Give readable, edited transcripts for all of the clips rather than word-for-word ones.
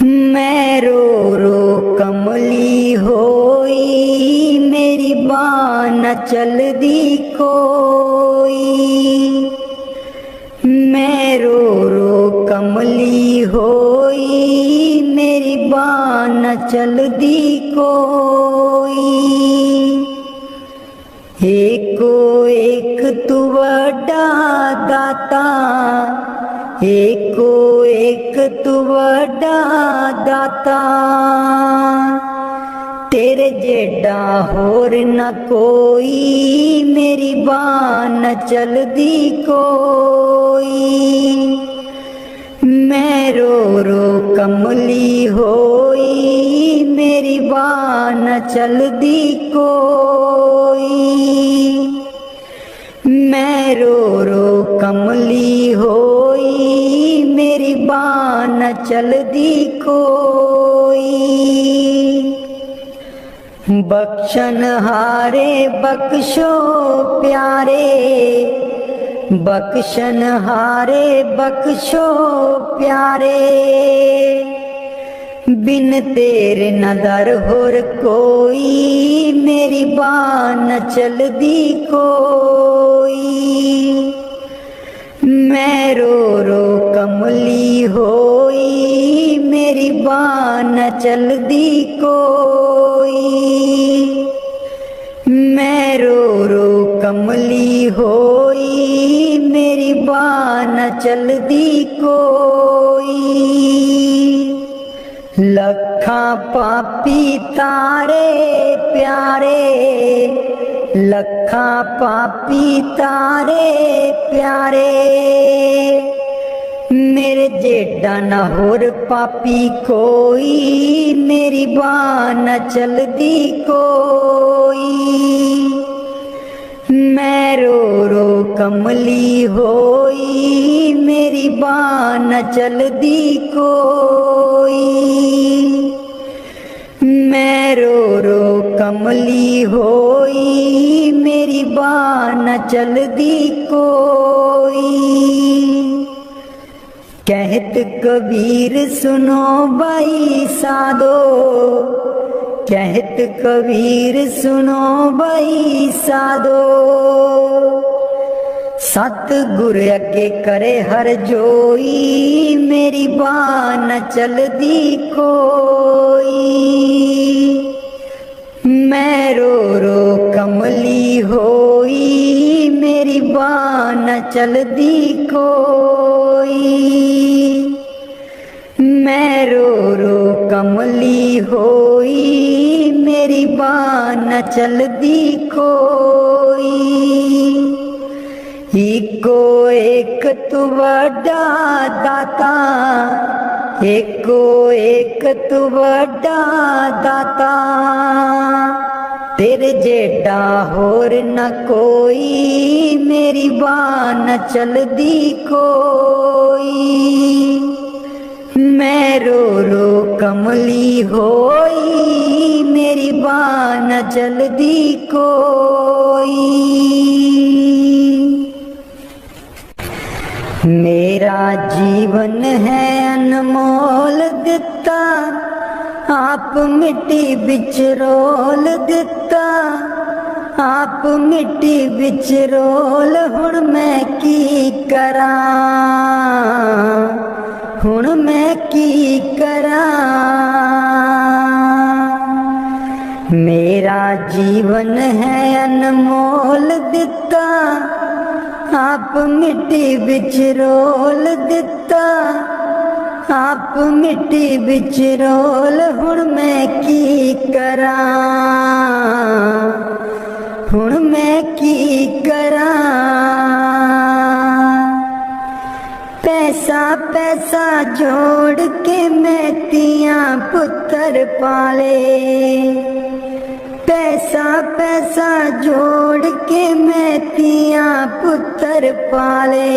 मैं रो रो कमली होई, मेरी बाँ न चलदी कोई। मैं रो रो कमली होई, मेरी बाँ न चलदी कोई। एको एक तू वड्डा दाता, एको एक तू वड्डा दाता। तेरे जेड़ा होर न कोई, मेरी बाँ न चलदी कोई। मैं रो रो कमली होई, मेरी बाँ न चलदी कोई। मैं रो रो कमली होई, मेरी बाँ न चलदी कोई। बख्शन हारे बख्शो प्यारे, बख्शन हारे बख्शो प्यारे। बिन तेरे न दर होर कोई, मेरी बाँ न चलदी कोई। मैं रो रो कमली होई, मेरी बाँ न चलदी कोई। मैं रो रो कमली होई, मेरी बाँ न चलदी कोई। लखा पापी तारे प्यारे, लखा पापी तारे प्यारे। मेरे जेड़ा न होर पापी कोई, मेरी बाँ न चलदी कोई। मैं रो रो कमली होई, मेरी बाँ न चलदी कोई। मैं रो रो कमली होई, मेरी बाँ न चलदी कोई। कहत कबीर सुनो भाई साधो, कहत कबीर सुनो भाई साधो। सतगुर अगे करे हर जोई, मेरी बाँ न चलदी कोई। मैं रो रो कमली होई, मेरी बाँ न चलदी कोई। मैं रो रो कमली होई, मेरी बाँ न चलदी कोई। एको एक तू वड्डा दाता, एको एक तू वड्डा दाता। तेरे जेड़ा होर न कोई, मेरी बाँ न चलदी कोई। मैं रो रो कमली होई, मेरी बाँ न चलदी कोई। मेरा जीवन है अनमोल दिता, आप मिट्टी बिच रोल दिता। आप मिट्टी बिच रोल, हुण मैं की करा, हुण मैं की करा। मेरा जीवन है अनमोल दिता, आप मिट्टी बिच रोल दिता। आप मिट्टी बिच रोल, हुण मैं की करा, हुण मैं की करा। पैसा पैसा जोड़ के मैं तियां पुत्तर पाले, पैसा पैसा जोड़ के मैं तियां पुत्तर पाले।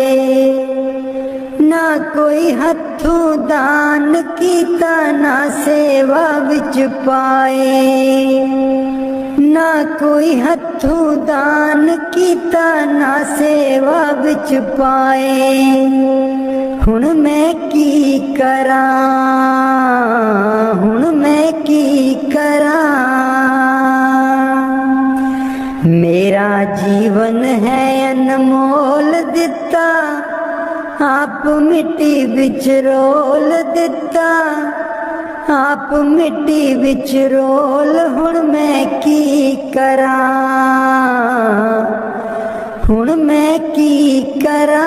ना कोई हथों दान कीता, ना सेवा विच पाए। ना कोई हथों दान कीता, ना सेवा विच पाए। हुण मैं की करां। है अनमोल दिता, आप मिट्टी विच रोल दिता, आप मिट्टी विच रोल। हुण मैं की करा, हुण मैं की करा।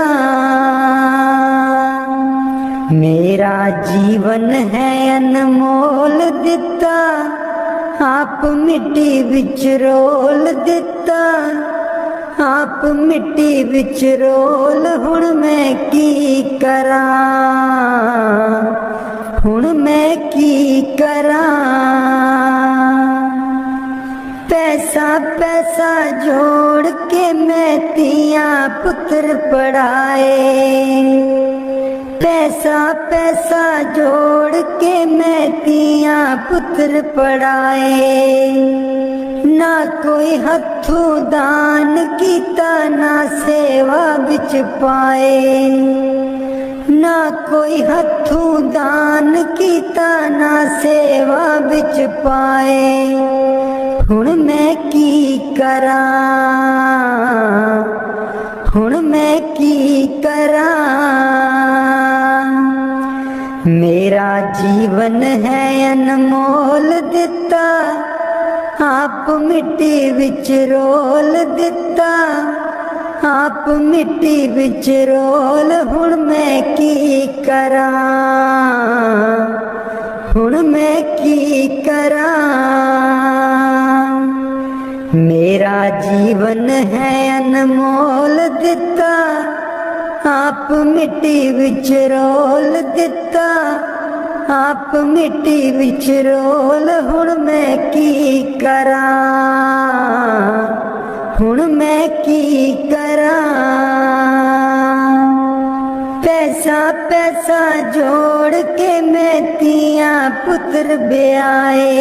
मेरा जीवन है अनमोल दिता, आप मिट्टी विच रोल दिता, आप मिट्टी विच रोल। हुण मैं की करा, हुण मैं की करा। पैसा पैसा जोड़ के मैं तियां पुत्र पढ़ाए, पैसा पैसा जोड़ के मैं तियां पुत्र पढ़ाए। ना कोई हथों दान कीता, ना सेवा विच पाए, ना कोई हथों दान कीता, ना सेवा विच पाए। हुण मैं की करा, हुण मैं की करा। मेरा जीवन है अनमोल दिता, आप मिट्टी विच रोल दिता, आप मिट्टी विच रोल। हुण मैं की करा, हुण मैं की करा। मेरा जीवन है अनमोल दिता, आप मिट्टी विच रोल दिता, आप मिट्टी विच रोल। हुण मैं की करा, हुण मैं की करा। पैसा पैसा जोड़ के मैं तियां पुत्र ब्याए,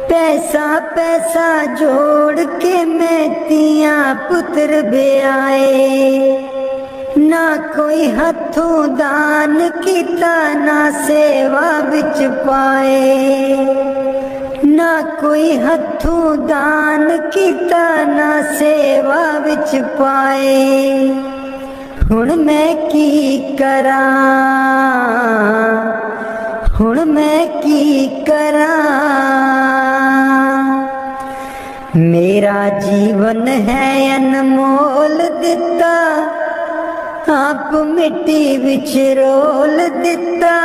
पैसा पैसा जोड़ के मैं तियां पुत्र ब्याए। ना कोई हथों दान कीता, ना सेवा विच पाए, ना कोई हथों दान कीता, ना सेवा विच पाए। हुण मैं की करा, हुण मैं की करा। मेरा जीवन है अनमोल दिता, आप मिट्टी विच रोल दिता,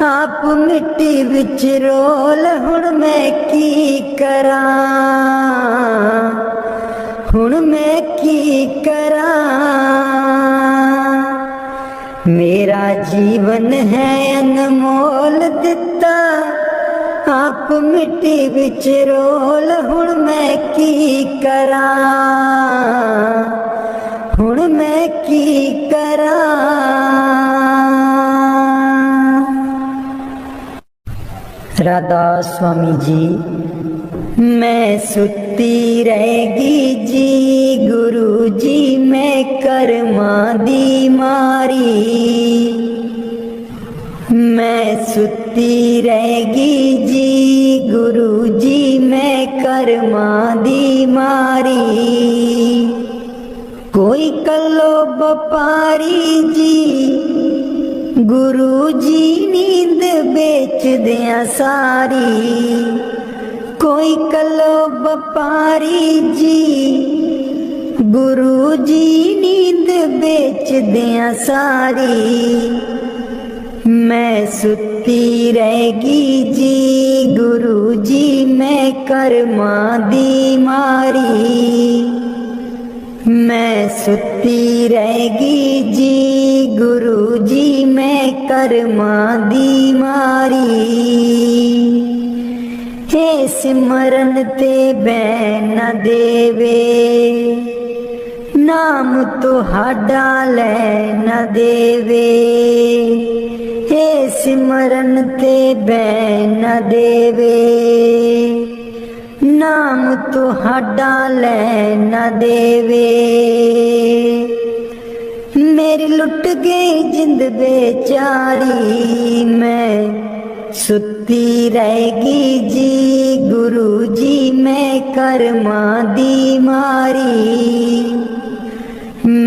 आप मिट्टी विच रोल। हुण मैं की करा, हुण मैं की करा। मेरा जीवन है अनमोल दिता, आप मिट्टी विच रोल। हुण मैं की करा, हुण मैं की करा। राधा स्वामी जी। मैं सुती रहेगी जी, गुरु जी मैं कर्मा दी मारी। मैं सुती रहेगी जी, गुरु जी मैं कर्मा दी मारी। कोई कलो व्यापारी जी, गुरु जी नींद बेच दिया सारी। कोई कलो व्यापारी जी, गुरु जी नींद बेच दिया सारी। मैं सुती रहेगी जी, गुरु जी मैं कर्मा दी मारी। मैं सुती रहेगी जी, गुरु जी मैं कर्मा दी मारी। हे सिमरन ते बैन न देवे, नाम तुहाडा लै न देवे। हे सिमरन ते बैन न देवे, नाम तुहाडा लै न देवे। मेरी लुट गई जिंद बेचारी, मैं सुती रहेगी जी गुरु जी मैं कर्मा दी मारी।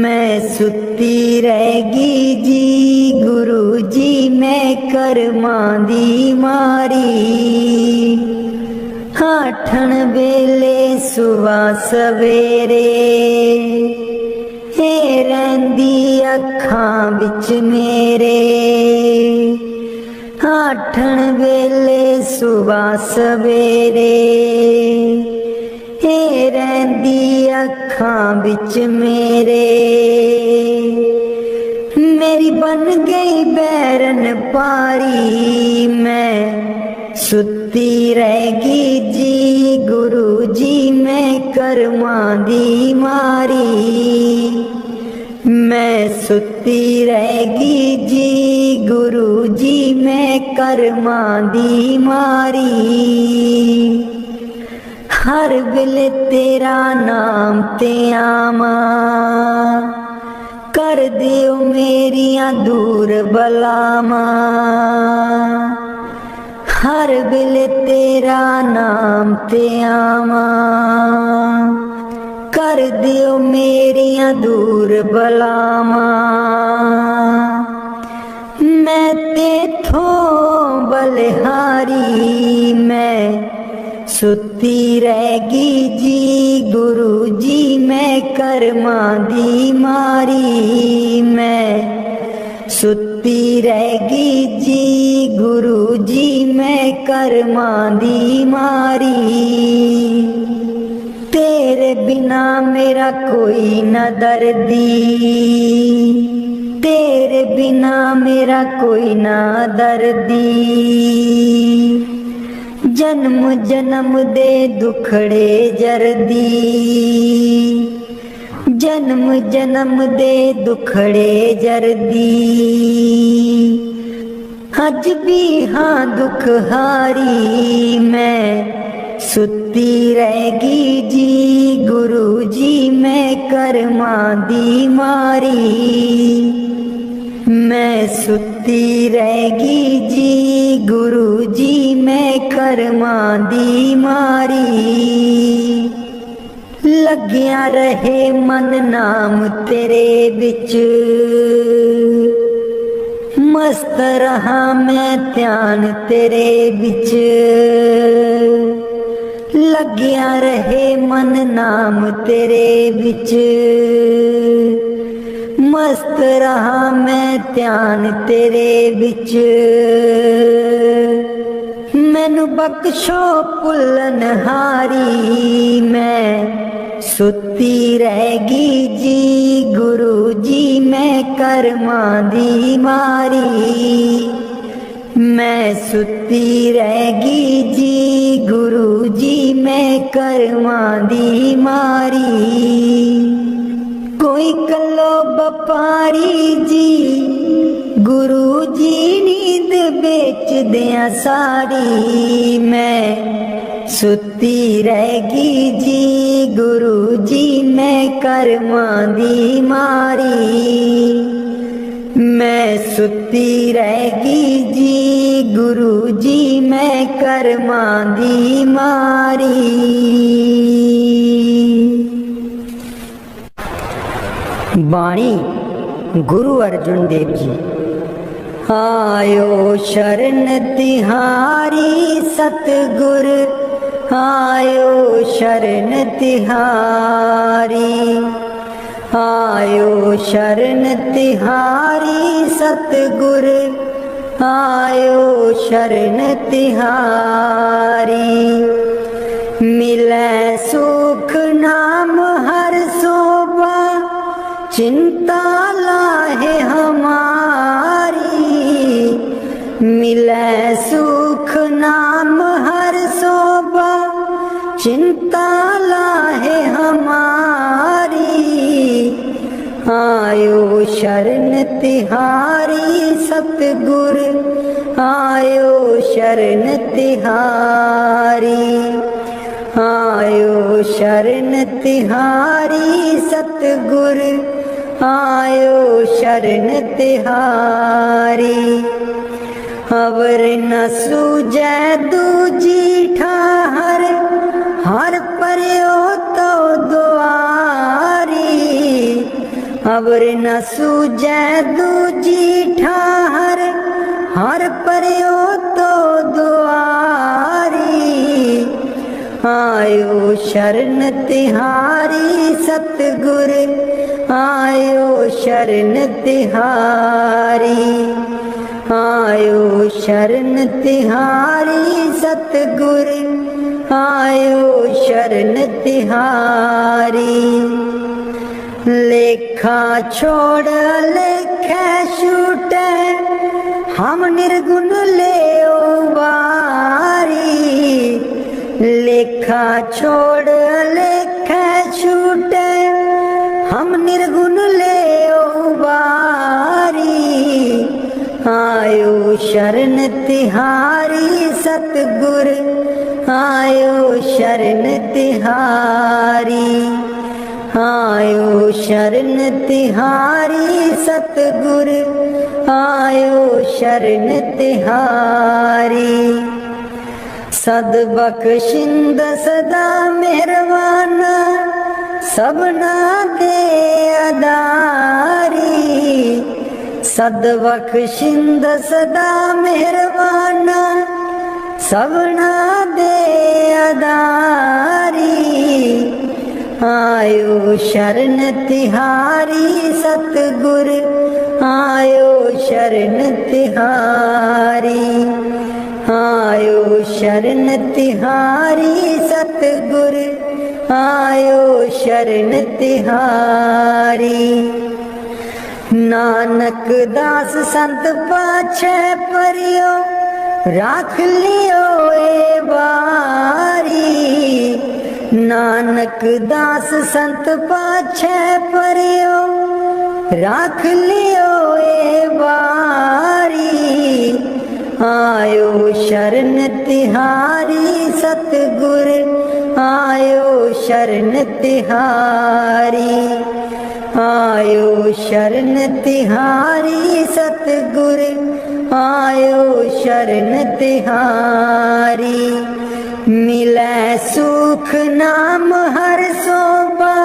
मैं सुती रहेगी जी गुरु जी मैं कर्मा दी मारी। आठन वेले सुबह सवेरे हे रहिंदी अखां विच मेरे। आठन वेले सुबह सवेरे हे रहिंदी अखां विच मेरे। मेरी बन गई बैरन पारी। मैं सुती रहेगी जी गुरु जी मैं कर्मा दी मारी। मैं सुती रहेगी जी गुरु जी मैं कर्मा दी मारी। हर वेले तेरा नाम ते आवा कर दियो मेरियां दूर बलावा। हर वेले तेरा नाम ते आवा कर दियो मेरियां दूर बलावा। मैं तेथों बलिहारी। मैं सुती रहेगी जी गुरु जी मैं कर्मा दी मारी। मैं सुती रहेगी जी गुरु जी मैं कर्मा दी मारी। तेरे बिना मेरा कोई न दर्दी। तेरे बिना मेरा कोई न दर्दी। जन्म जन्म दे दुखड़े जरदी। जन्म जन्म दे दुखड़े जरदी। अज भी हाँ दुख हारी। मैं सुती रहेगी जी गुरु जी मैं कर्मा दी मारी। मैं सुती रहेगी जी गुरु जी मैं कर्मा दी मारी। लग्या रहे मन नाम तेरे बिच मस्त रहा मैं ध्यान तेरे बिच। लग्या रहे मन नाम तेरे बिच मस्त रहा मैं ध्यान तेरे बिच। मैनू बख्शो भुल्लन हारी। मैं सुती रहेगी जी गुरु जी मैं कर्मा दी मारी। मैं सुती रहेगी जी गुरु जी मैं कर्मा दी मारी। कोई कलो बपारी जी गुरु जी नींद बेच दिया सारी। मैं सुती रहेगी जी गुरु जी मैं कर्मा दी मारी। मैं सुती रहेगी जी गुरु जी मैं कर्मा दी मारी। बाणी गुरु अर्जुन देव जी। आयो शरण तिहारी सतगुर आयो शरण तिहारी। आयो शरण तिहारी सतगुर आयो शरण तिहारी। मिलै सुख नाम हर शोभा चिंता लाहे हमारी। मिलै सुख नाम हर शोभा चिंता लाहे हमारी। आयो शरण तिहारी सतगुर आयो शरण तिहारी। आयो शरण तिहारी सतगुर आयो शरण तिहारी। अवर न सूझै दूजी ठाहर हर पर्यो तो दुआरी। अवर न सूझै दूजी ठाहर हर पर्यो तो दुआरी। आयो शरण तिहारी सतगुर आयो शरण तिहारी। आयो शरण तिहारी सतगुर आयो शरण तिहारी। लेखा छोड़ लेखे छूटे हम निर्गुण ले बारी। लेखा छोड़ लेखे छूटे हम निर्गुण ले बारी। आयो शरण तिहारी सतगुर आयो शरण तिहारी। आयो शरण तिहारी सतगुर आयो शरण तिहारी। सद बख्शिंद सदा मेहरबाना सबना दे अदारी। सद बख्शिंद सदा मेहरबाना सबना दे अदारी। आयो शरण तिहारी सतगुर आयो शरण तिहारी। आयो शरण तिहारी सतगुर आयो शरण तिहारी। नानक दास संत पाछे परियो राख लियो ए बारी। नानक दास संत पाछे परियो राख लियो ए बारी। आयो शरण तिहारी सतगुर आयो शरण तिहारी। आयो शरण तिहारी सतगुर आयो शरण तिहारी। मिलै सुख नाम हर सोबा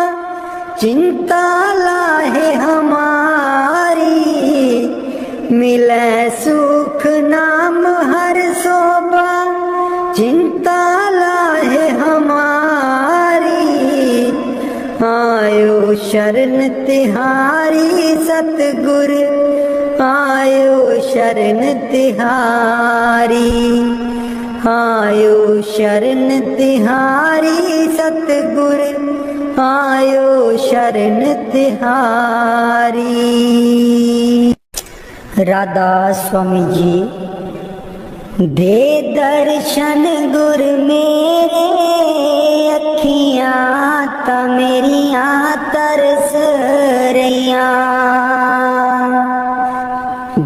चिंता लाहे हमारी। मिलै सुख नाम हर सोबा चिंता लाहे हमारी। आयो शरण तिहारी सतगुर आयो शरण तिहारी। आयो शरण तिहारी सतगुर आयो शरण तिहारी। राधा स्वामी जी। दे दर्शन गुर मेरे अखियां ता मेरियां तरस रहियां।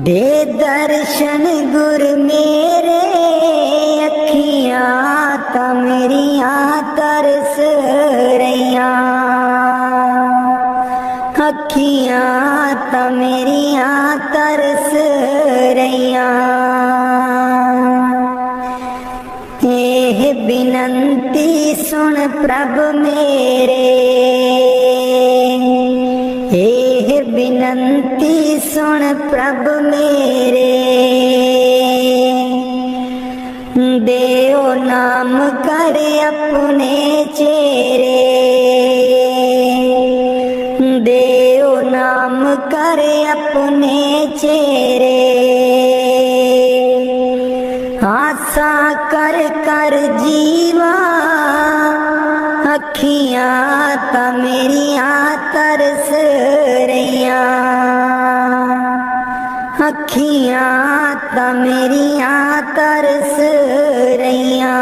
दे दर्शन गुर मेरे अखियां ता मेरियां तरस रहियां। अखियां ता मेरियां तरस रहियां। एह बिनंती सुन प्रभ मेरे। एह बिनंती सुन प्रभ मेरे। देओ नाम कर अपने चेरे। देओ नाम कर अपने चेरे। आशा कर कर जीवा अखियां ता मेरियां तरस रहियां। अखियां ता मेरियां तरस रहियां।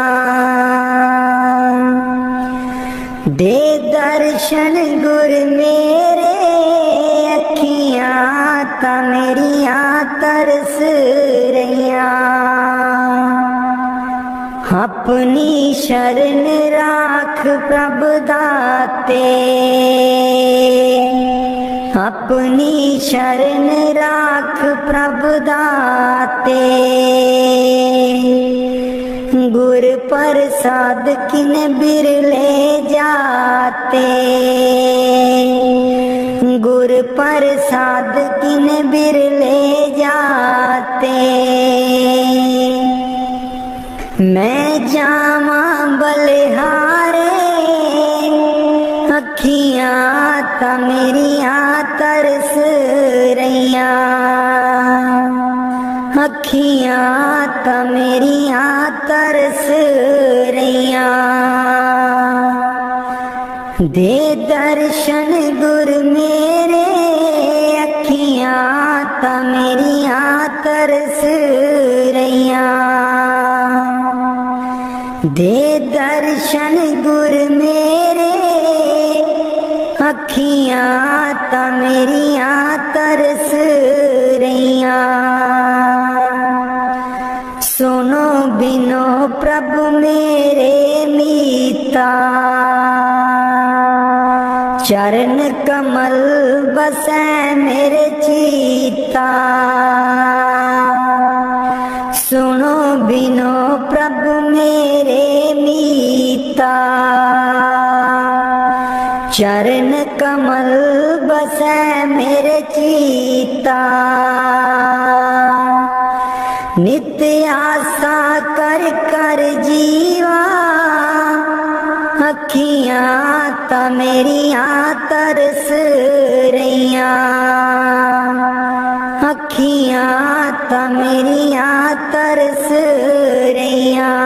दे दर्शन गुर मेरे अखियां ता मेरियां तरस रहियां। अपनी शरण राख प्रभ दाते। अपनी शरण राख प्रभ दाते। गुर प्रसाद किन बिरले जाते, गुर प्रसाद किन बिरले जाते। मैं जावा बलिहारे अखियां ता मेरियां तरस रहियां, अखियां ता मेरियां तरस रहियां। दे दर्शन गुर मेरे अखियां ता मेरियां तरस रहियां। दे दर्शन गुर मेरे अखियां ता मेरियां तरस रहियां। सुनो बिनो प्रभु मेरे मीता, चरण कमल बसै मेरे चीता। सुनो बिनो प्रभु मेरे मीता, चरण कमल बसै मेरे चीता। नित्य आशा कर कर जीवा अखियां ता मेरियां तरस रहियां, अखियां ता मेरियां तरस रहियां।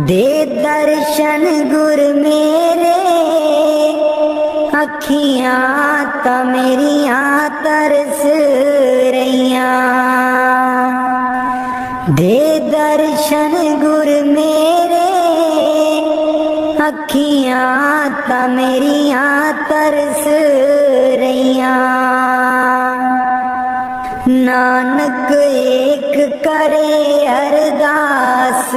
दे दर्शन गुर मेरे अखियां ता मेरियां तरस रहियां। दे दर्शन गुर मेरे अखियां ता मेरियां तरस रहियां। नानक एक करे अरदास,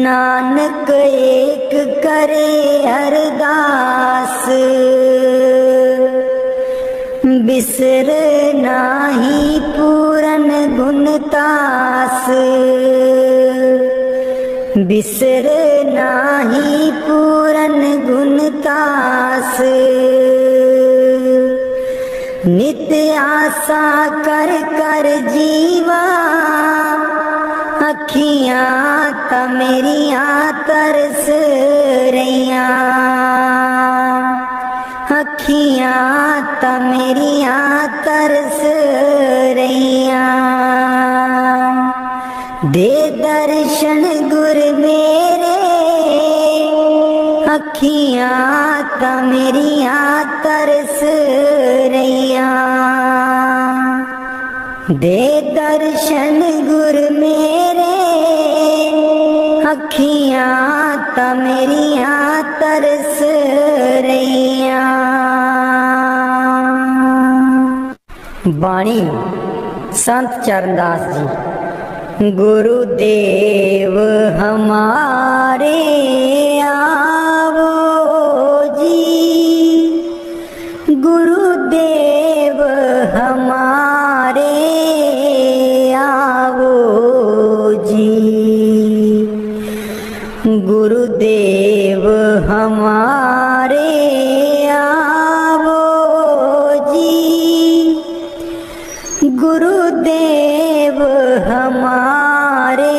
नानक एक करे अरदास। बिसर नाही पूरन गुणतास, बिसर नाही पूरन गुणतास। नित्य आशा कर कर जीवा अखियां ता मेरियां तरस रहियां, अखियां ता मेरियां तरस रहियां। दे दर्शन गुर मेरे अखियां ता मेरियां तरस रहियां। दे दर्शन गुर मेरे अखियां ता मेरियां तरस रहियां। बाणी संत चरणदास जी। गुरुदेव हमारे आवो जी, गुरुदेव हमारे आवो जी, गुरुदेव हमारे आवो जी, गुरुदेव हमारे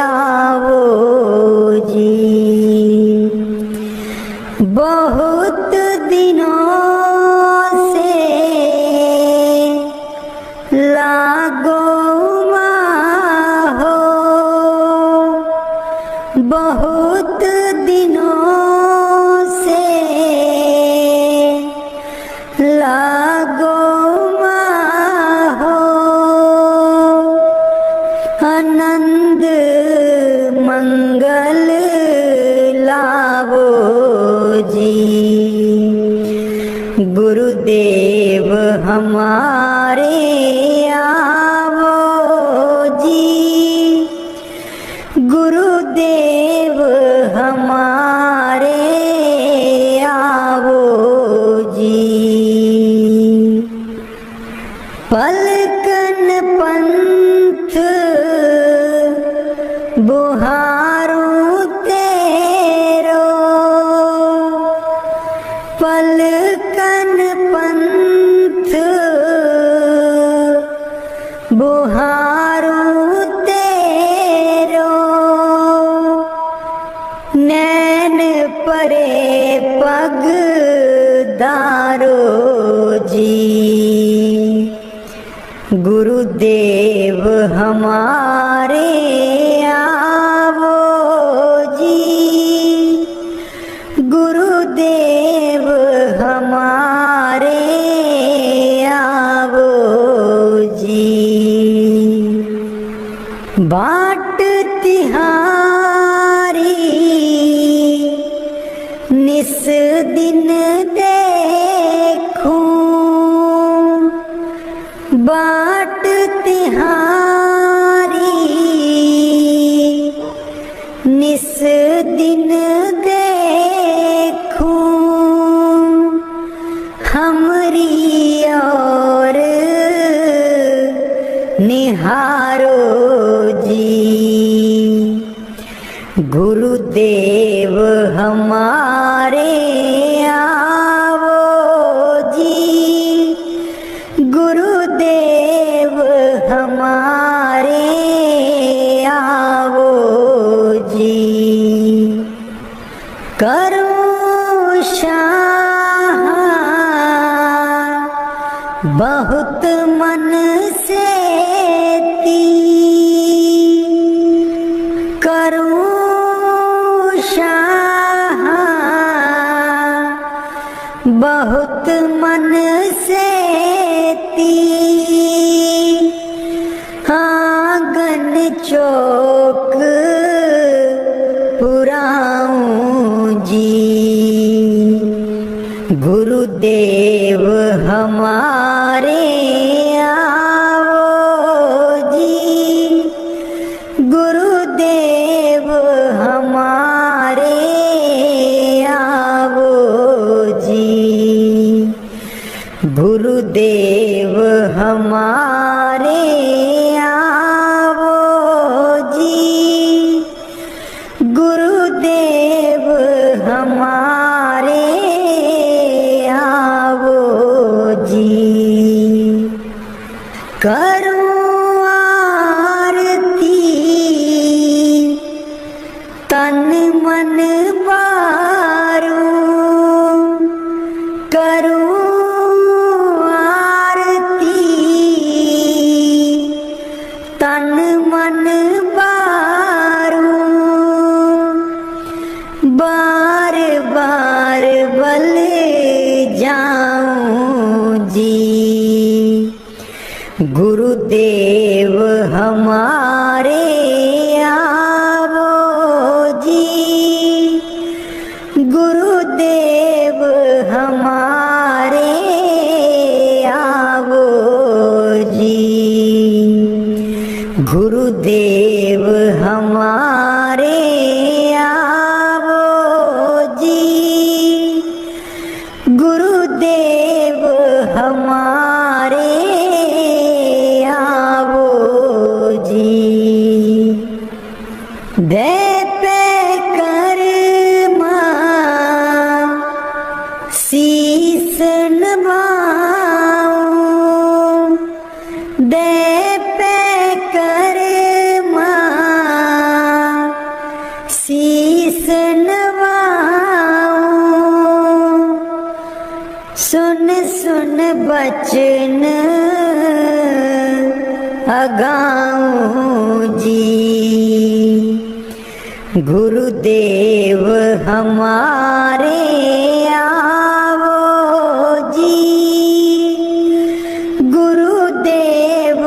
आवो जी। बहुत दिनों से लागो हो, बहुत दिनों से लागो हो। आनंद मंगल लावो जी, गुरुदेव हमारे आवो जी, गुरुदेव हमारे आवो जी। पलकन पंथ बुहारूं तेरो, पलकन पंथ बुहारूं तेरो, नैन परे पग दारो जी, गुरुदेव हमारे आवो जी, गुरुदेव हमारे आवो जी। बाट तिहारी निस दिन देखूं, बाट तिहारी निस दिन देखूं, हमरी और निहारो जी, गुरुदेव हमारे आवो जी, गुरुदेव हमारे आवो जी। करूं शाह बहुत मन से ती, करूं शाह बहुत मन से ती, आंगन चौक पुराऊं जी, गुरुदेव हमारे आवो जी, गुरुदेव हमारे आवो जी, गुरुदेव हमारे आवो जी, गुरुदेव हमारे आवो जी। करूं आरती तन मन बारूं, करूं आरती तन मन बारूं, बार बार बल जाऊं जी, गुरुदेव हमारे आवो जी, गुरुदेव हमारे आवो जी, गुरुदेव हमारे आवो जी, गुरुदेव हमारे आवो जी। दे पे कर्मा शीस नवाऊं, दे पे कर्मा शीस नवाऊं, सुन सुन बचन अगाऊं जी, गुरुदेव हमारे आवो जी, गुरुदेव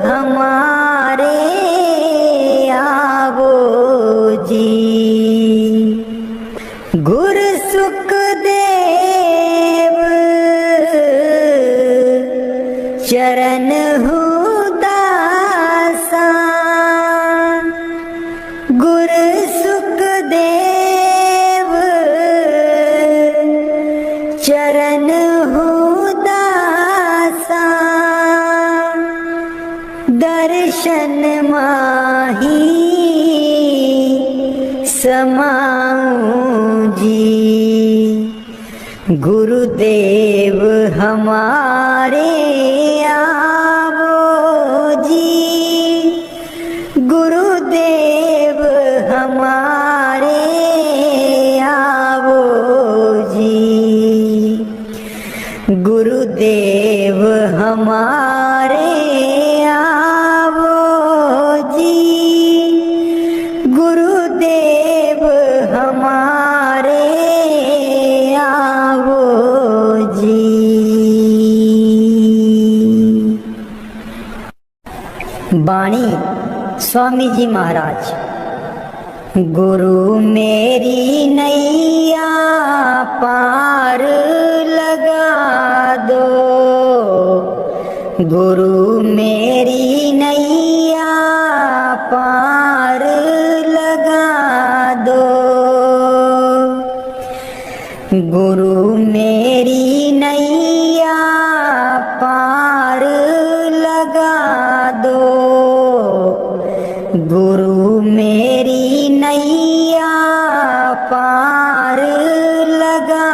हमारे आवो जी। गुरु सुखदेव चरण दासा, गुरु सुखदेव चरण दासा, हमारे आवो जी, गुरुदेव हमारे आवो जी, गुरुदेव हमारे आवो जी, गुरुदेव हमारे आवो जी। वाणी स्वामी जी महाराज। गुरु मेरी नैया पार लगा दो, गुरु मेरी नैया पार लगा दो, गुरु मेरी नैया पार लगा दो, गुरु मेरी नैया पार लगा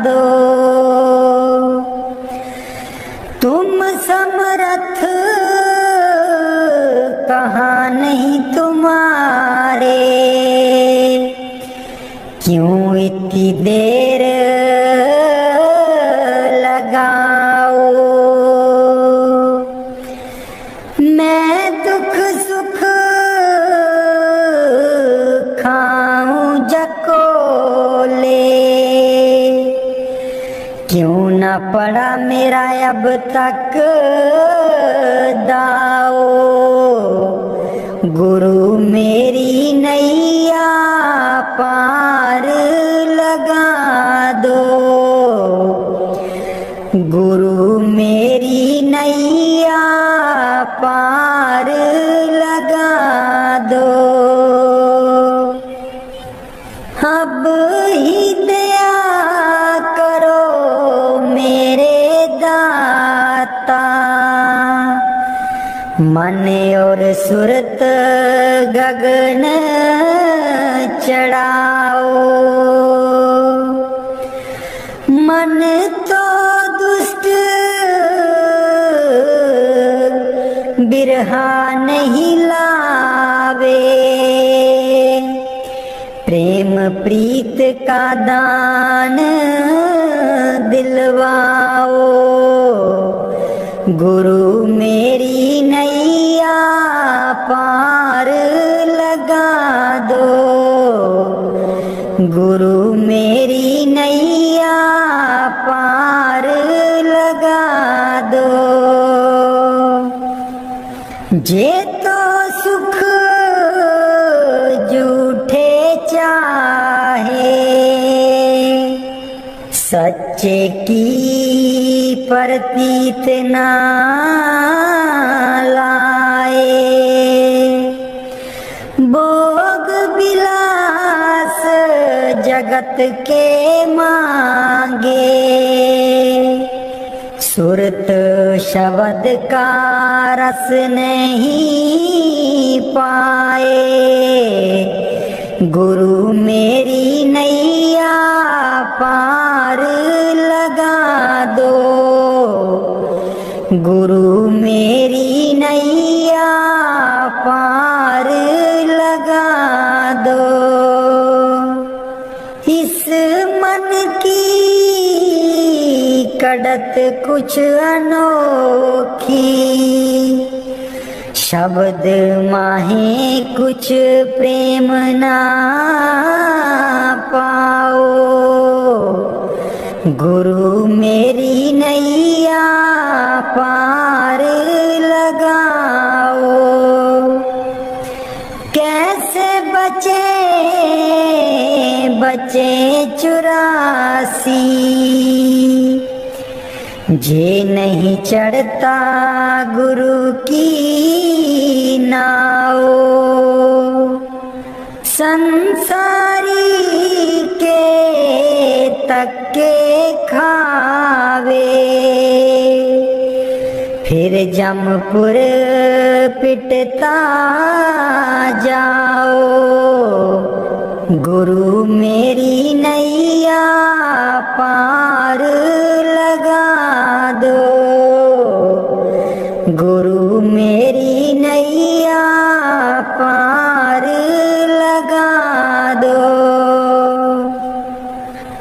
दो। तुम समर्थ कहाँ नहीं तुम्हारे, क्यों इतनी देर लगाओ, मैं दुख सुख खाऊं जकोले, क्यों न पड़ा मेरा अब तक दाओ, गुरु मेरी नैया पार लगा दो, गुरु मेरी नैया पार लगा दो। अब ही दया करो मेरे दाता, मन और सुरत गगन चढ़ाओ, मन तो दुष्ट बिरहा नहीं लावे, प्रेम प्रीत का दान दिलवाओ, गुरु मेरी नैया पार लगा दो, गुरु मेरी नैया पार लगा दो। जे तो सुख झूठे चाहे, सच्चे की प्रतीत ना लाए, भोग विलास जगत के मांगे, सुरत शब्द का रस नहीं पाए, गुरु मेरी नैया पार लगा दो, गुरु मेरी नैया पार लगा दो। इस मन की कड़त कुछ अनोखी, शब्द माहे कुछ प्रेम ना पाओ, गुरु मेरी नैया पार लगाओ। कैसे बचे चुरासी, जे नहीं चढ़ता गुरु की नाओ, संसारी के तक्के खावे, फिर जमपुर पिटता जाओ, गुरु मेरी नैया पार लगा दो, गुरु मेरी नैया पार लगा दो।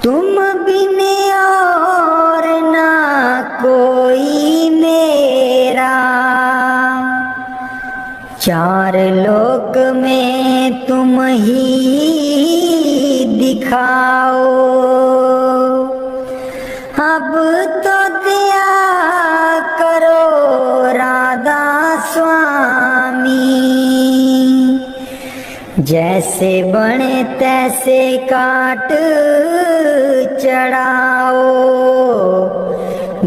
तुम बिन और ना कोई मेरा, चार लोक में तुम ही दिखाओ। अब तो दया करो राधा स्वामी, जैसे बने तैसे काट चढ़ाओ।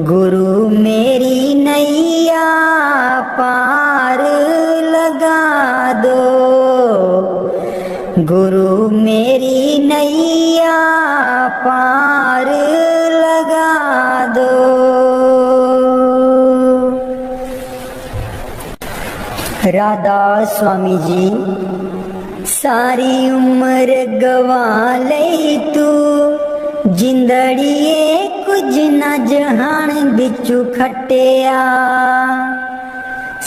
गुरु मेरी नैया पार लगा दो, गुरु मेरी नैया पार लगा दो। राधा स्वामी जी सारी उम्र गवा ले तू, जिंदड़िए कुछ न जहान बिचू खटिया।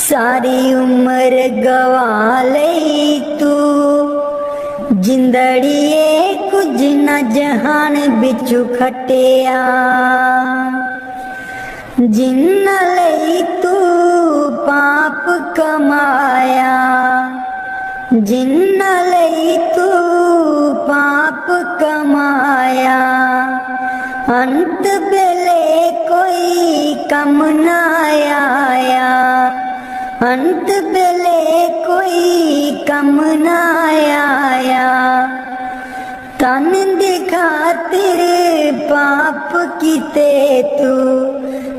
सारी उम्र गवा ले तू, जिंदड़िए कुछ न जहान बिचू खटिया। जिन लई तू पाप कमाया, जिन लई तू पाप कमाया। अंत बेले कोई कम न आया, अंत बेले कोई कम न आया। तन दिखा तेरे पाप किते तू,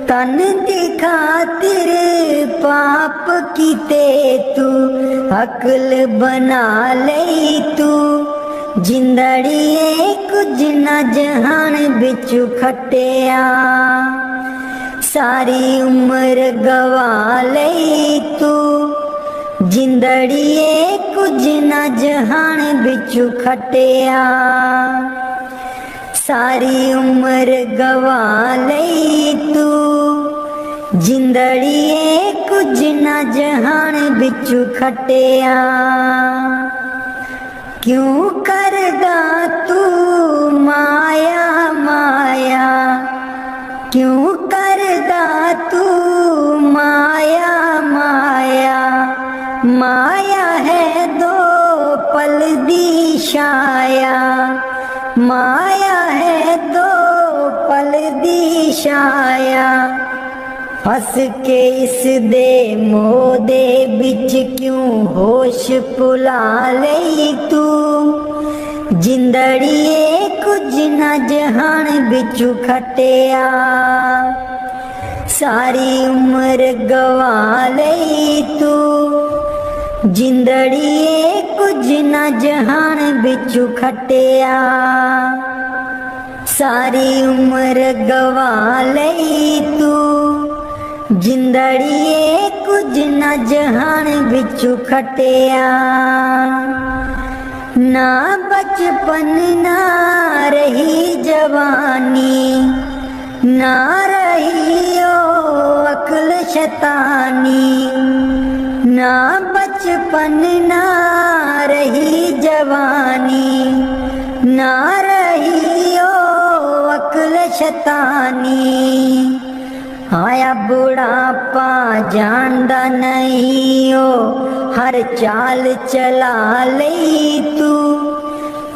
तन दिखा तेरे पाप किते तू। अक्ल बना ले तू, जिंदड़िए कुछ न जहान बिचू खटिया। सारी उम्र गवा ले तू, जिंदड़िए कुछ न जहान बिचू खटिया। सारी उम्र गवा ले तू, जिंदड़िए कुछ न जहान बिचू खटिया। क्यों करदा तू माया माया, क्यों करदा तू माया माया। माया है दो पल दी छाया, माया है दो पल दी छाया। फस के इस दे मोह दे बिच क्यों होश भुला ले तू। जिंदड़िए कुछ न जहान बिचू खटिया। सारी उम्र गवा ले तू, जिंदड़िए कुछ न जहान बिचू खटिया। सारी उम्र गवा ले तू, जिंदड़िए कुछ न जहान बिचू खटिया। ना बचपन ना रही जवानी, ना रही ओ अक्ल शैतानी। ना बचपन ना रही जवानी, ना रही ओ अक्ल शैतानी। आया बुढ़ापा जानदा नहीं ओ हर चाल चला ले तू।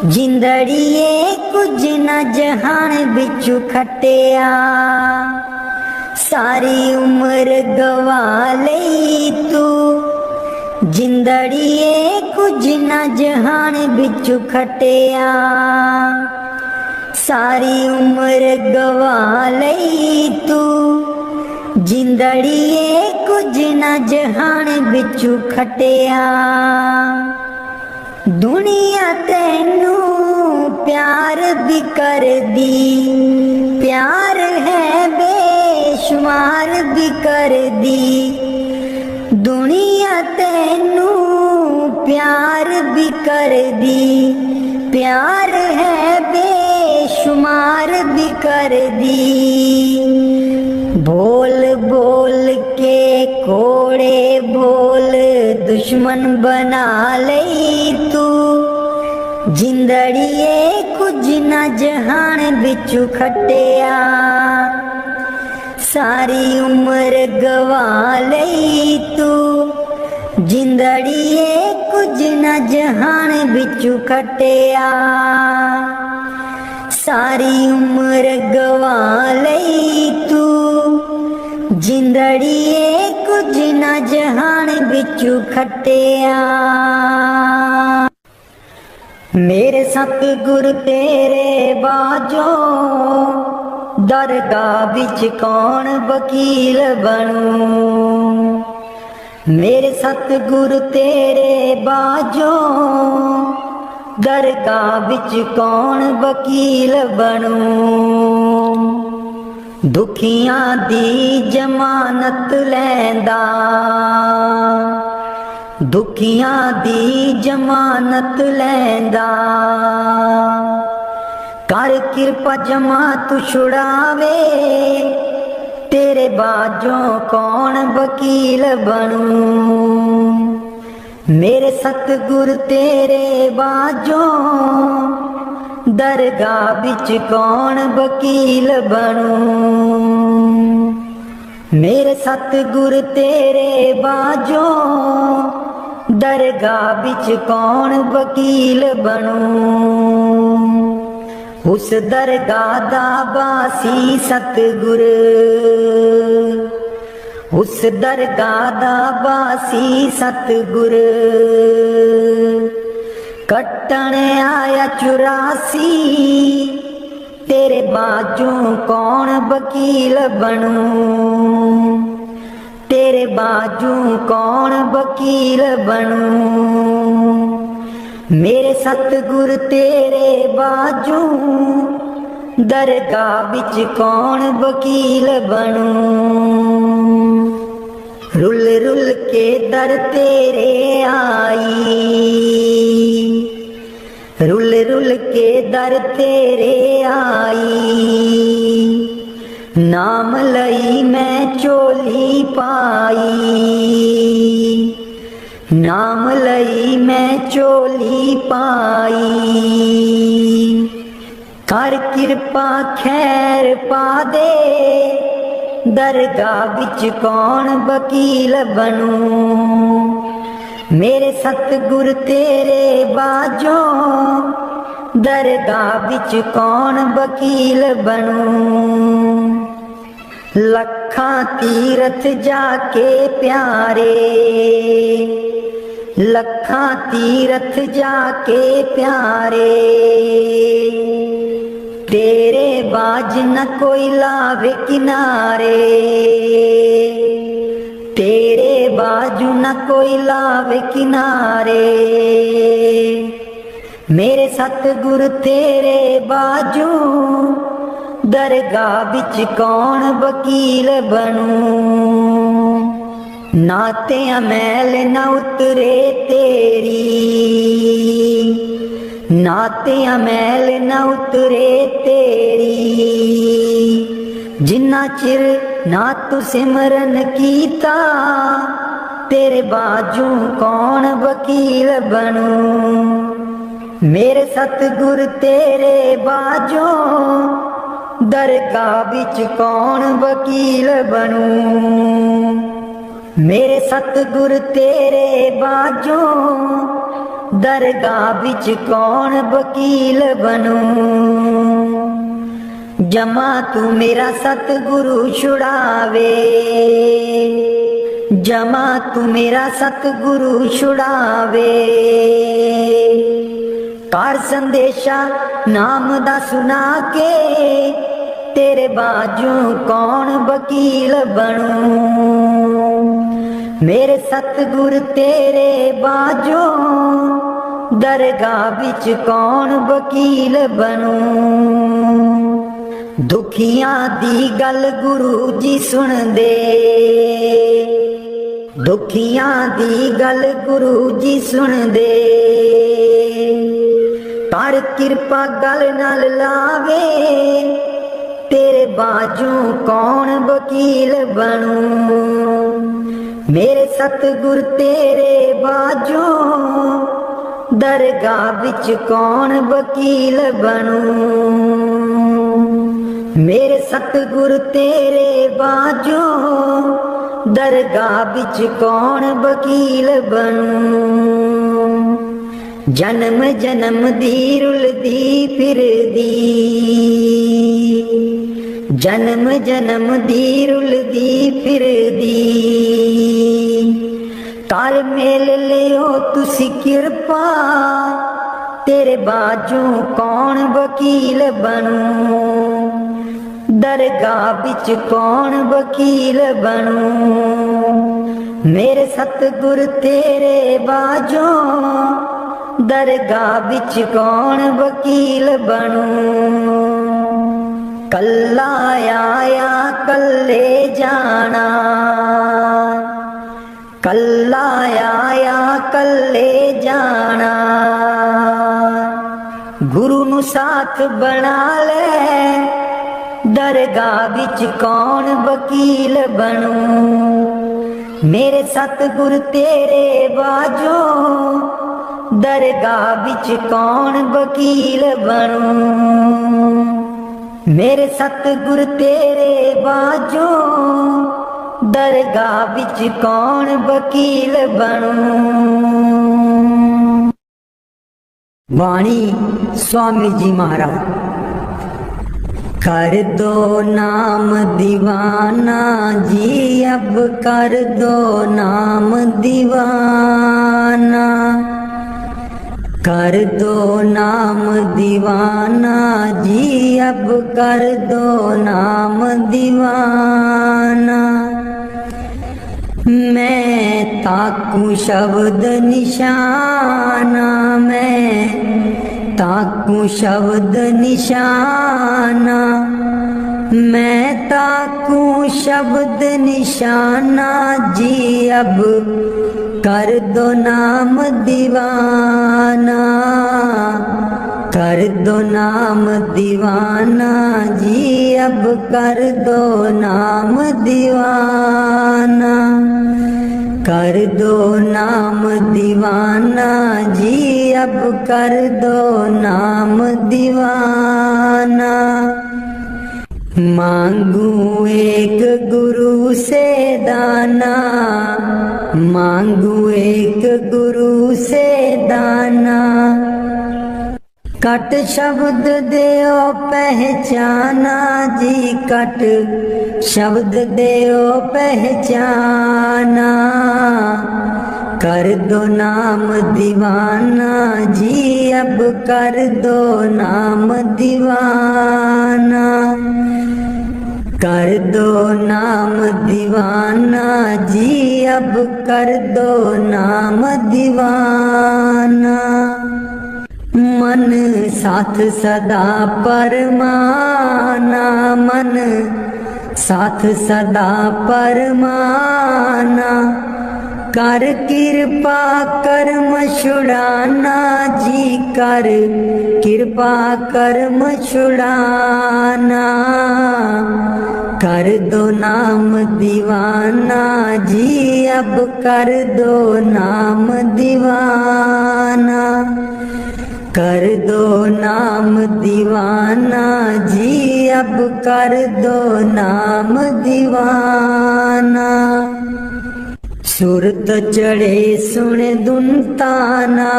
जिंदड़िए कुछ न जहान बिचू खटिया। सारी उम्र गवा ले तू, जिंदड़िए कुछ न जहान बिचू खटिया। सारी उम्र गवा ले तू, जिंदड़िए कुछ न जहान बिचू खटिया। दुनिया तेनू प्यार भी कर दी, प्यार है बेशुमार भी कर दी। दुनिया तेनू प्यार भी कर दी, प्यार है बेशुमार भी कर दी। बोल बोल के कोड़े बोल दुश्मन बना लई तू जिंदड़िए कुछ न जहान बिचू खटिया सारी उम्र गवा लई तू जिंदड़िए कुछ न जहान बिचू खटिया सारी उम्र गवा लई तू जिंदड़िए कुछ न जहान बिचू खटिया मेरे सतगुर तेरे बाजो दरगाह बिच कौन वकील बनूं मेरे सतगुर तेरे बाजो दरगाह बिच कौन वकील बनूं दुखियां दी जमानत लैंदा दुखियां दी जमानत लैंदा कर किरपा जमा तू छुड़ावे तेरे बाजों कौन वकील बनूं मेरे सतगुर तेरे बाजों दरगाह बिच कौन वकील बनूं मेरे सतगुर तेरे बाजों दरगाह बिच कौन वकील बनूं उस दरगाह दा बासी सतगुर उस दरगाह दा बासी सतगुर कट्टण आया 84 तेरे बाजों कौन वकील बनूं तेरे बाजू कौन वकील बनूं मेरे सतगुर तेरे बाजू दरगाह बिच कौन वकील बनूं रुल रुल के दर तेरे आई रुल रुल के दर तेरे आई नाम लई मैं चोली पाई नाम लई मैं चोली पाई कर किरपा खैर पा दे दरगाह बिच कौन वकील बनूं मेरे सतगुर तेरे बाजों दरगाह बिच कौन वकील बनूं लखां तीरथ जाके प्यारे लखां तीरथ जाके प्यारे तेरे बाज न कोई लावे किनारे तेरे बाजू न कोई लावे किनारे मेरे सतगुर तेरे बाजू दरगाह बिच कौन वकील बनूं नाते अमैल न उतरे तेरी नाते अमैल न उतरे तेरी जिन्ना चिर ना तू सिमरन कीता तेरे बाजू कौन वकील बनूं मेरे सतगुर तेरे बाजू दरगाह बिच कौन वकील बनूं मेरे सतगुर तेरे बाजू दरगाह बिच कौन वकील बनूं जमा तू मेरा सतगुरु छुड़ावे जमा तू मेरा सतगुरु छुड़ावे कर संदेशा नाम दा सुना के तेरे बाजू कौन वकील बनूं मेरे सतगुर तेरे बाजू दरगाह बिच कौन वकील बनूं दुखियां दी गल गुरु जी सुन दे दुखियां दी गल गुरु जी सुन दे कर किरपा गल नाल लावे तेरे बाजू कौन वकील बनूं, मेरे सतगुर तेरे बाजू दरगाह विच कौन वकील बनूं, मेरे सतगुर तेरे बाजू दरगाह विच कौन वकील बनूं। जन्म जन्म दी रुलदी फिरदी, जन्म जन्म दी रुलदी फिरदी, कर मेल लियो तुसी किरपा, तेरे बाजू कौन वकील बनूं, दरगाह विच कौन वकील बनूं, मेरे सतगुर तेरे बाजू दरगाह विच कौन वकील बनूं। कल्ला आया कल्ले जाना, कल्ला आया कल्ले जाना, गुरु नू साथ बना ले, दरगाह विच कौन वकील बनूं, मेरे सतगुर तेरे बाजू दरगाह विच कौन वकील बनूं, मेरे सतगुर तेरे बाजू दरगाह विच कौन वकील बनूं। वाणी स्वामी जी महाराज। कर दो नाम दीवाना जी, अब कर दो नाम दीवाना, कर दो नाम दीवाना जी, अब कर दो नाम दीवाना। मैं ताकू शब्द निशाना, मैं ताकू शब्द निशाना, मैं ताकू शब्द निशाना जी, अब कर दो नाम दीवाना, कर दो नाम दीवाना जी, अब कर दो नाम दीवाना, कर दो नाम दीवाना जी, अब कर दो नाम दीवाना। मांगू एक गुरु से दाना, मांगू एक गुरु से दाना, कट शब्द देओ पहचाना जी, कट शब्द देओ पहचाना, कर दो नाम दीवाना जी, अब कर दो नाम दीवाना, कर दो नाम दीवाना जी, अब कर दो नाम दीवाना। मन साथ सदा परमाना, मन साथ सदा परमाना, कर कृपा कर्म छुड़ाना जी, कर कृपा कर्म छुड़ाना, कर दो नाम दीवाना जी, अब कर दो नाम दीवाना, कर दो नाम दीवाना जी, अब कर दो नाम दीवाना। सुरत चढ़े सुन दुनताना,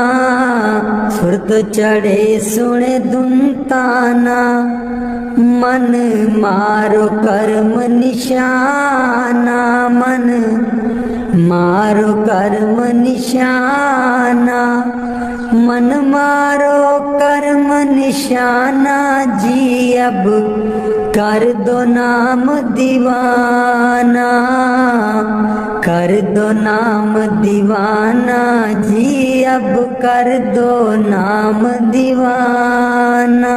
सुरत चढ़े सुन दुनताना, मन मारो कर्म निशाना, मन मारो कर्म निशाना, मन मारो कर्म निशाना जी, अब कर दो नाम दीवाना, कर दो नाम दीवाना जी, अब कर दो नाम दीवाना,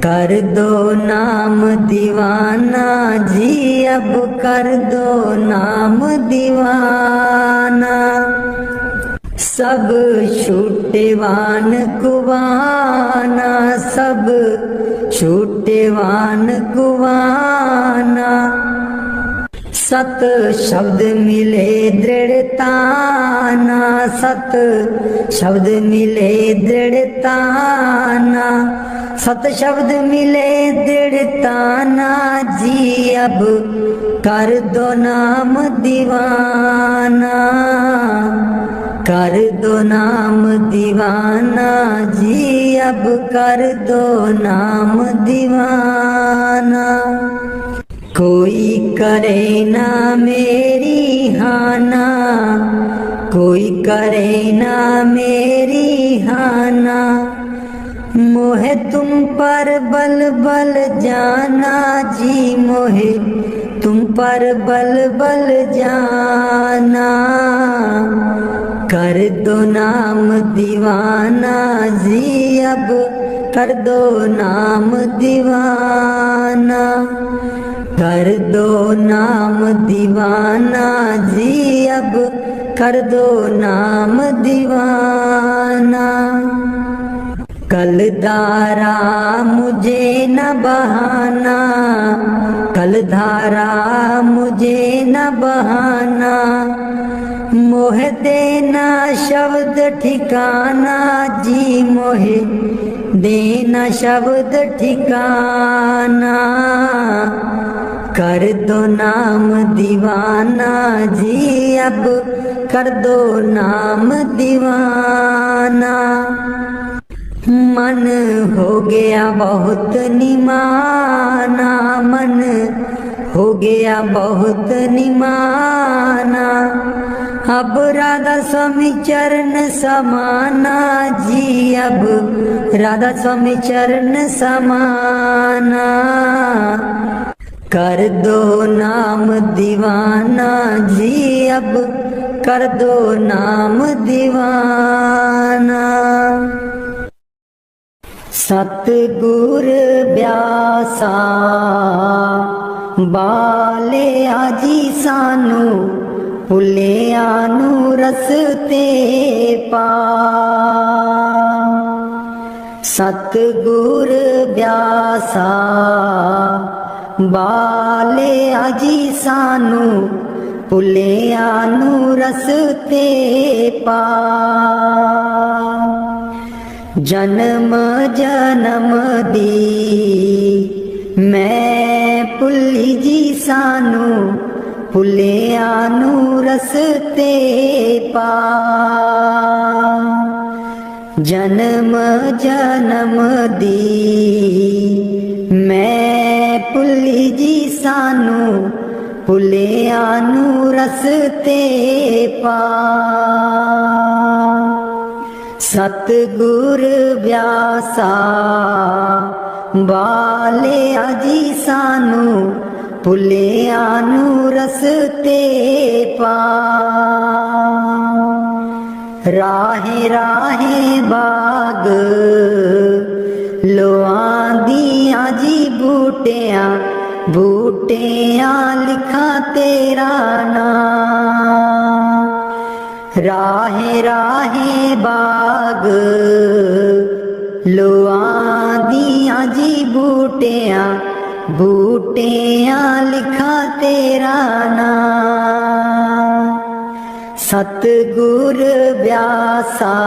कर दो नाम दीवाना जी, अब कर दो नाम दीवाना। सब छूटे वान कुवाना, सब छूटे वान गुवाना। सत शब्द मिले दृढ़ताना, सत शब्द मिले दृढ़ताना, सत शब्द मिले दृढ़ताना जी अब कर दो नाम दीवाना, कर दो नाम दीवाना जी अब कर दो नाम दीवाना। कोई करे ना मेरी हाना, कोई करे ना मेरी हाना, मोहे तुम पर बल बल जाना जी, मोहे तुम पर बल बल जाना। कर दो नाम दीवाना जी अब कर दो नाम दीवाना, कर दो नाम दीवाना जी अब कर दो नाम दीवाना। कलधारा मुझे न बहाना, कलधारा मुझे न बहाना, मोह देना शब्द ठिकाना जी, मोहे देना शब्द ठिकाना। कर दो नाम दीवाना जी अब कर दो नाम दीवाना। मन हो गया बहुत निमाना, मन हो गया बहुत निमाना, अब राधा स्वामी चरण समाना जी, अब राधा स्वामी चरण समाना। कर दो नाम दीवाना जी अब कर दो नाम दीवाना। सतगुर ब्यासा बाले आजी सानू भुलिया नू रसते पा। सतगुर ब्यासा बाले आजी सानू भुलिया नू रसते पा। जन्म जन्म दी मैं भुली जी सानू भुलिया नू रसते पा। जन्म जन्म दी मैं भुली जी सानू भुलिया नू रसते पा। सतगुर ब्यासा बाले आजी सानू भुलिया नू रसते पा। राहे राहे बाग लोआंदियां जी बूटियां बूटियां लिखा तेरा नाम। राहे राहे बाग लोआंदियां जी बूटियां बूटियां लिखा तेरा नाम। सतगुर ब्यासा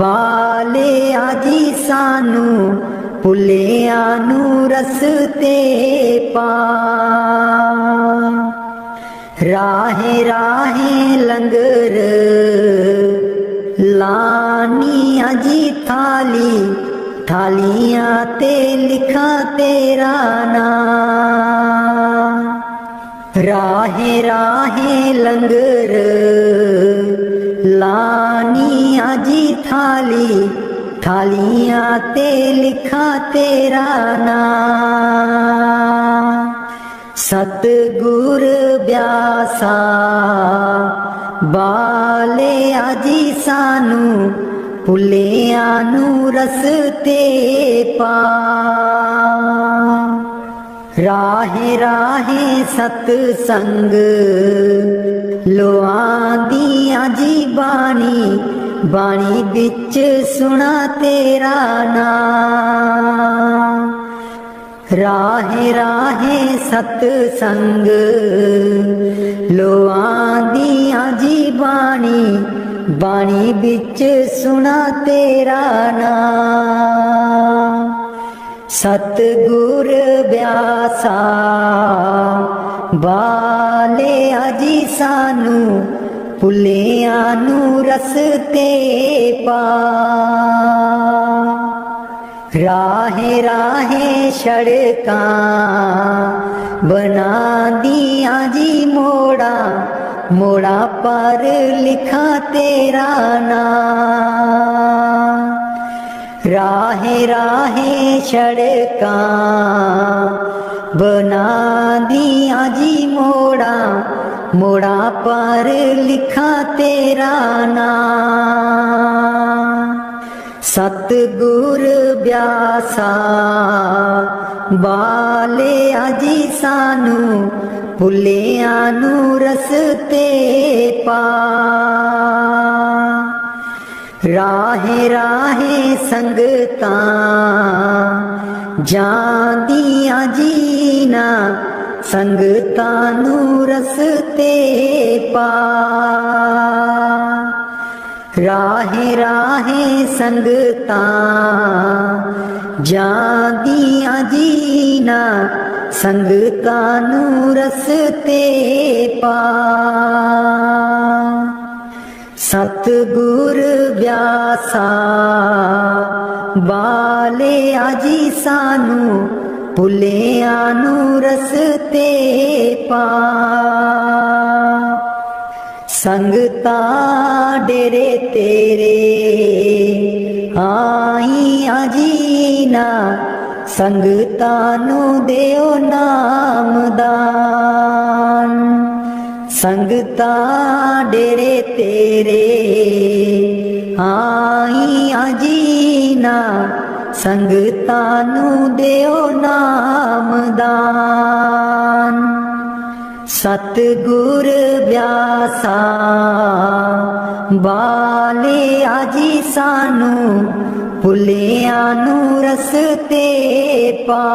बाले आजी सानू भुलिया नू रसते पा। राहे राहे लंगर लानिया जी थाली थालियां ते लिखा तेरा नाम। राहे राहे लंगर लानिया जी थाली थालियां ते लिखा तेरा नाम। सतगुर ब्यासा बाले आजी सानू भुलिया नू रसते पा। राहे राहे सतसंग लोआंदियां जी बाणी बाणी बिच सुना तेरा नाम। राहे राहे सतसंग लो आंदिया जी बाणी, बाणी बिच सुना तेरा नाम। सतगुर ब्यासा बाले अजी सानू, भुलिया नू रसते पा। राहे राहे सड़कां बना दिया जी मोड़ा, मोड़ा पर लिखा तेरा नाम। राहे राहे सड़कां बना दिया जी मोड़ा, मोड़ा पर लिखा तेरा नाम। सतगुर ब्यासा बाले अजी सानू, भुलिया नू रसते पा। राहे राहे संगतां जांदिया जीना, संगतां नू रसते पा। राहे राहे संगतां जांदिया जीना, संगतां नू रसते पा। सतगुर ब्यासा बाले अजी सानू, भुलिया नू रसते पा। संगता डेरे तेरे आईया जीना, संगता नू देओ नामदान। संगता डेरे तेरे आईया जीना, संगता नू देओ नामदान। सतगुर ब्यासा बाले अजी सानू, भुलिया नू रसते पा।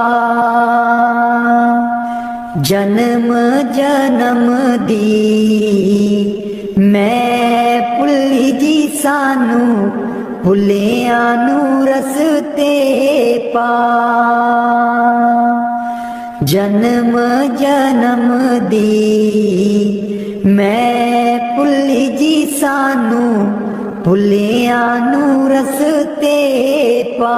जन्म जन्म दी मैं भुली जी सानू, भुलिया नू रसते पा। जन्म जन्म दी मैं भुली जी सानू, भुलिया नू रसते पा।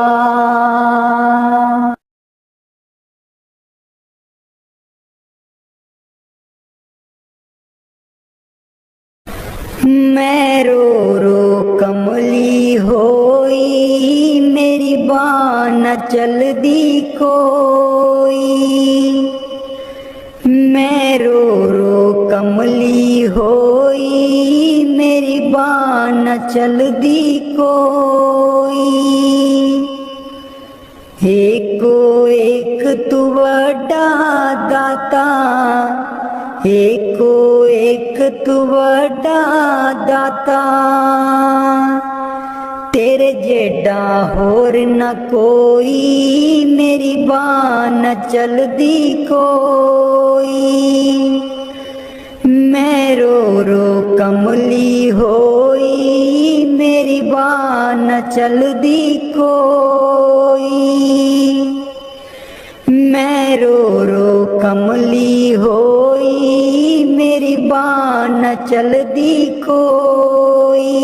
मैं रो रो कमली होई, मेरी बाँ न चलदी कोई। मैं रो रो कमली होई, मेरी बाँ न चलदी कोई। एको एक तू वड्डा दाता, एको एक तू वड्डा दाता। तेरे जेड़ा होर न कोई, मेरी बाँ न चलदी कोई। मैं रो रो कमली होई, मेरी बाँ न चलदी कोई। मैं रो रो कमली होई, मेरी बाँ न चलदी कोई।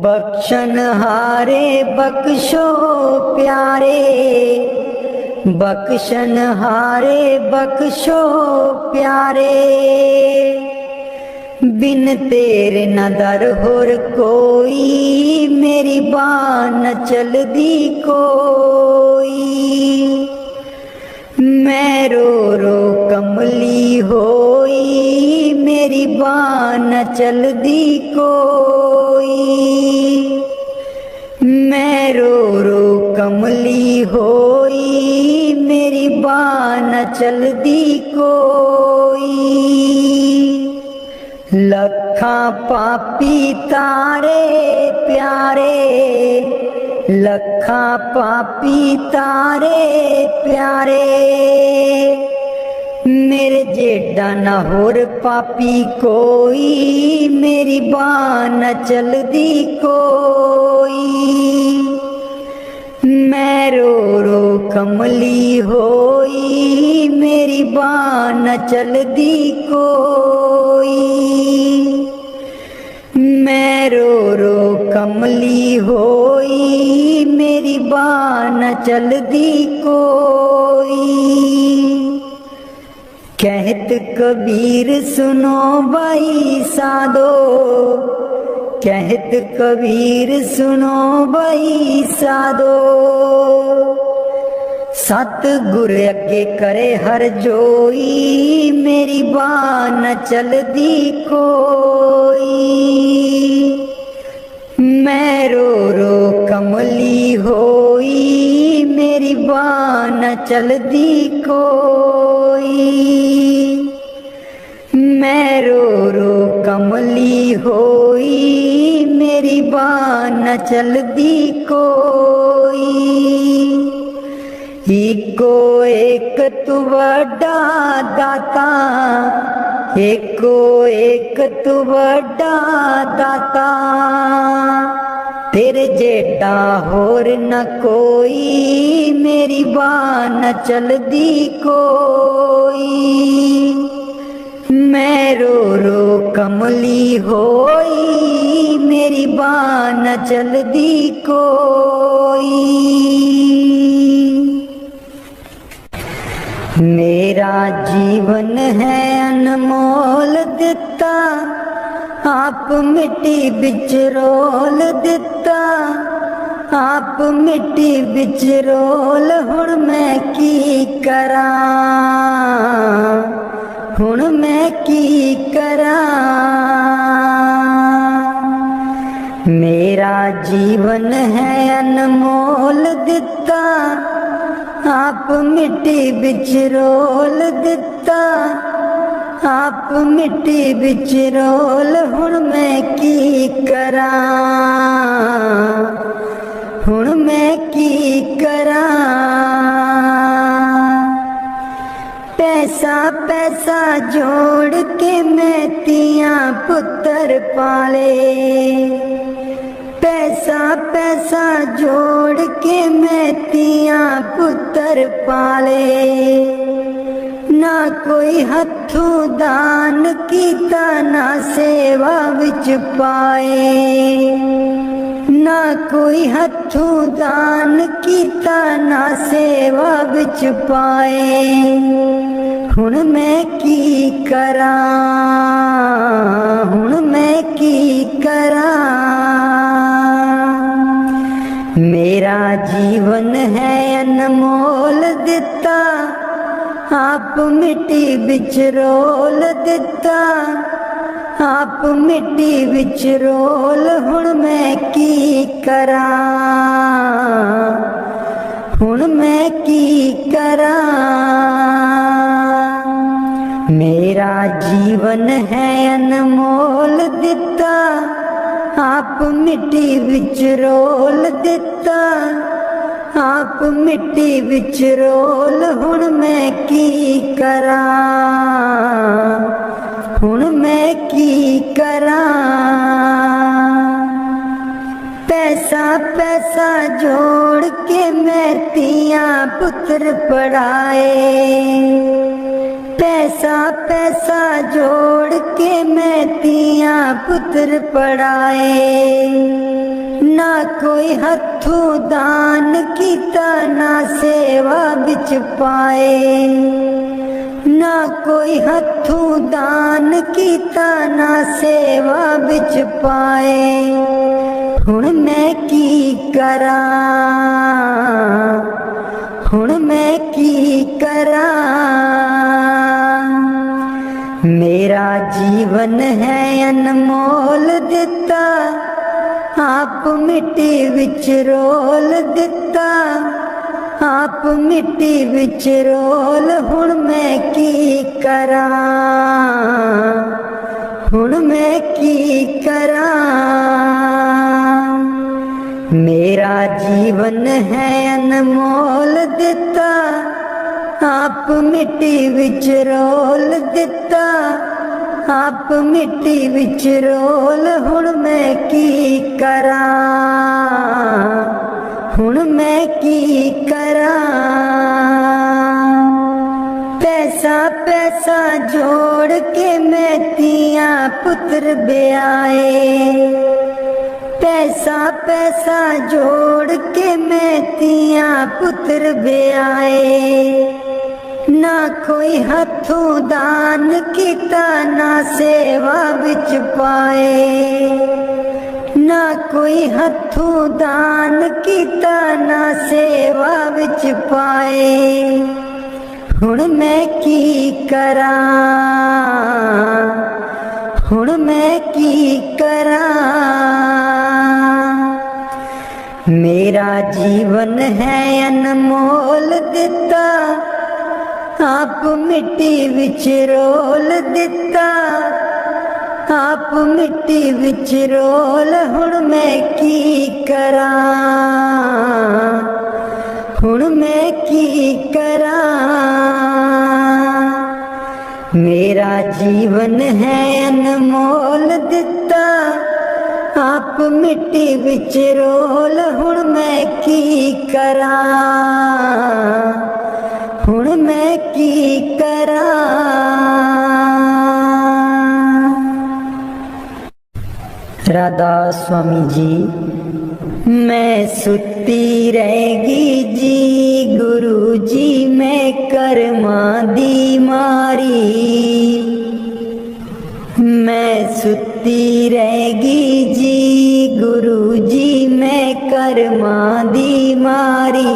बख्शन हारे बख्शो प्यारे, बख्शन हारे बख्शो प्यारे। बिन तेरे न दर होर कोई, मेरी बाँ न चलदी कोई। मैं रो रो कमली होई, मेरी बाँ न चलदी कोई। मैं रो रो कमली होई, मेरी बाँ न चलदी कोई। लखा पापी तारे प्यारे, लखा पापी तारे प्यारे, मेरे जेडा ना होर पापी कोई, मेरी बाँ न चलदी कोई। मैं रो रो कमली होई, मेरी बाँ न चलदी कोई। मैं रो रो कमली होई, मेरी बाँ न चलदी कोई। कहत कबीर सुनो भाई साधो, कहत कबीर सुनो भाई साधो, सतगुर अगे करे हर जोई, मेरी बाँ न चलदी कोई। मैं रो रो कमली होई, मेरी बाँ न चलदी कोई। मैं रो रो कमली होई, मेरी बाँ न चलदी कोई। इको एक तू वड्डा दाता, एको एक तू वड्डा दाता, तेरे जेडा होर न कोई, मेरी बाँ न चलदी कोई। मैं रो रो कमली होई, मेरी बाँ न चलदी कोई। मेरा जीवन है अनमोल दिता, आप मिट्टी बिच रोल दिता, आप मिट्टी बिच रोल, हुण मैं की करा, हुण मैं की करा। मेरा जीवन है अनमोल दिता, आप मिट्टी बिच रोल दिता, आप मिट्टी बिच रोल, हुण मैं की करा, हुण मैं की करा। पैसा पैसा जोड़ के मैं तियां पुत्र पाले, पैसा पैसा जोड़ के मैं तियां पुत्र पाले, ना कोई हथों दान कीता, ना सेवा विच पाए, ना कोई हथों दान कीता, ना सेवा विच पाए। हुण मैं की करा, हुण मैं की करा। मेरा जीवन है अनमोल दिता, आप मिट्टी बिच रोल दिता, आप मिट्टी बिच रोल, हुण मैं की करा, हुण मैं की करा। मेरा जीवन है अनमोल दिता, आप मिट्टी बिच रोल दिता, आप मिट्टी बिच रोल, हुण मैं की करा, हुण मैं की करा। पैसा पैसा जोड़ के मैं तियां पुत्र पढ़ाए, पैसा पैसा जोड़ के मैं तियां पुत्र पढ़ाए, ना कोई हथों दान कीता, ना सेवा बिच पाए, ना कोई हथों दान कीता, ना सेवा बिच पाए। हुण मैं की करा, हुण मैं की करा। मेरा जीवन है अनमोल दिता, आप मिट्टी बिच रोल दिता, आप मिट्टी बिच रोल, हुण मैं की करा, हुण मैं की करा। मेरा जीवन है अनमोल दिता, आप मिट्टी विच रोल दिता, आप मिट्टी विच रोल। हुण मैं की करा, हुण मैं की करा। पैसा पैसा जोड़ के मैं तियां पुत्र ब्याए, पैसा पैसा जोड़ के मैं तियां पुत्र ब्याए। ना कोई हथों दान किता, ना सेवा विच पाए, ना कोई हथों दान किता, ना सेवा विच पाए। हुण मैं की करा, हुण मैं की करा। मेरा जीवन है अनमोल दिता, आप मिट्टी विच रोल दिता, आप मिट्टी विच रोल। हुण मैं की करा, हुण मैं की करा। मेरा जीवन है अनमोल दिता, आप मिट्टी विच रोल। हुण मैं की करा, हुण मैं की करा। राधा स्वामी जी। मैं सुती रहेगी जी, गुरु जी मैं कर्मा दी मारी। मैं सुती रहेगी जी, गुरु जी मैं कर्मा दी मारी।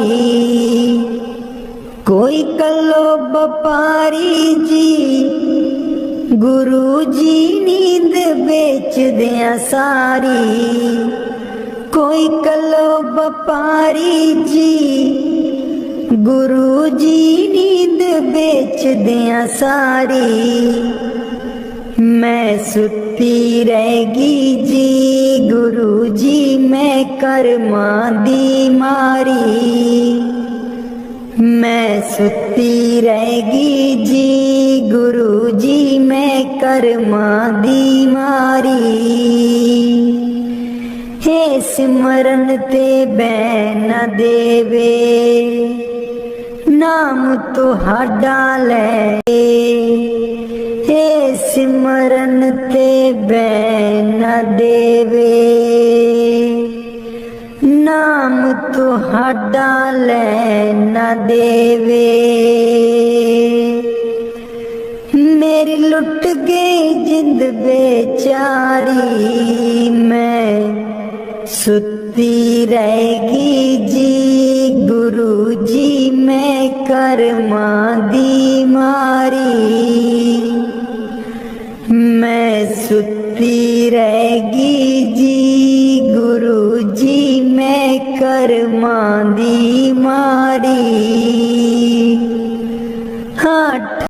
कोई कलो बपारी जी, गुरु जी नींद बेच दिया सारी। कोई कलो बपारी जी, गुरु जी नींद बेच दिया सारी। मैं सुती रहेगी जी, गुरु जी मैं कर्मा दी मारी। मैं सुती रहेगी जी, गुरु जी मैं कर्मा दी मारी। हे सिमरन ते बैन देवे, नाम तुहाडा ले। हे सिमरन ते बैन देवे, नाम तुहाडा ले न देवे। मेरी लुट गई जिंद बेचारी, मैं सुती रहेगी जी, गुरु जी मैं कर्मा दी मारी। मैं सुती रहेगी